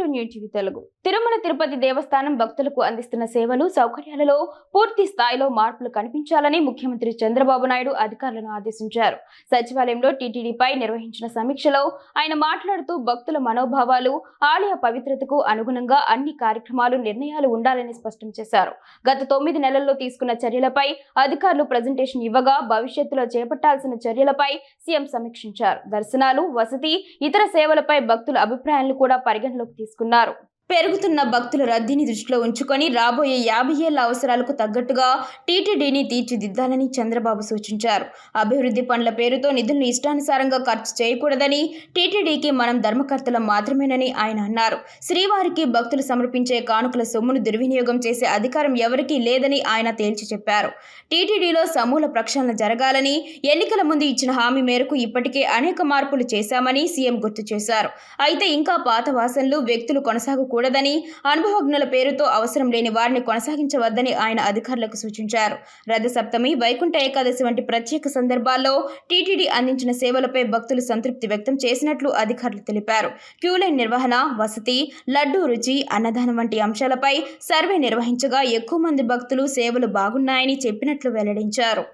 To new TV Telugu. Tirumala Tirupati దేవస్థానం భక్తులకు అందిస్తున్న సేవలు సౌకర్యాలలో పూర్తి స్థాయిలో మార్పులు కనిపించాలని ముఖ్యమంత్రి చంద్రబాబు నాయుడు అధికారులను ఆదేశించారు. సచివాలయంలో టీటీడీపై నిర్వహించిన సమీక్షలో ఆయన మాట్లాడుతూ భక్తుల మనోభావాలు, ఆలయ పవిత్రతకు అనుగుణంగా అన్ని కార్యక్రమాలు, నిర్ణయాలు ఉండాలని స్పష్టం చేశారు. గత 9 నెలల్లో తీసుకున్న చర్యలపై అధికారులు ప్రజెంటేషన్ ఇవ్వగా భవిష్యత్తులో చేపట్టాల్సిన చర్యలపై సీఎం సమీక్షించారు. దర్శనాలు, వసతి, ఇతర సేవలపై భక్తుల అభిప్రాయాలను కూడా పరిగణలోకి తీసుకున్నారు. పెరుగుతున్న భక్తుల రద్దీని దృష్టిలో ఉంచుకొని రాబోయే 50 ఏళ్ల అవసరాలకు తగ్గట్టుగా టీటీడీని తీర్చిదిద్దాలని చంద్రబాబు సూచించారు. అభివృద్ధి పనుల పేరుతో నిధులను ఇష్టానుసారంగా ఖర్చు చేయకూడదని, టీటీడీకి మనం ధర్మకర్తలం మాత్రమేనని ఆయన అన్నారు. శ్రీవారికి భక్తులు సమర్పించే కానుకల సొమ్మును దుర్వినియోగం చేసే అధికారం ఎవరికీ లేదని ఆయన తేల్చి చెప్పారు. టీటీడీలో సమూల ప్రక్షాళన జరగాలని, ఎన్నికల ముందు ఇచ్చిన హామీ మేరకు ఇప్పటికే అనేక మార్పులు చేశామని సీఎం గుర్తు చేశారు. అయితే ఇంకా పాత వాసనలు, వ్యక్తులు కొనసాగకూడదని, అనుభవజ్ఞుల పేరుతో అవసరం లేని వారిని కొనసాగించవద్దని ఆయన అధికారులకు సూచించారు. రథసప్తమి, వైకుంఠ ఏకాదశి వంటి ప్రత్యేక సందర్భాల్లో టీటీడీ అందించిన సేవలపై భక్తులు సంతృప్తి వ్యక్తం చేసినట్లు అధికారులు తెలిపారు. క్యూలైన్ నిర్వహణ, వసతి, లడ్డూ రుచి, అన్నదానం వంటి అంశాలపై సర్వే నిర్వహించగా ఎక్కువ మంది భక్తులు సేవలు బాగున్నాయని చెప్పినట్లు వెల్లడించారు.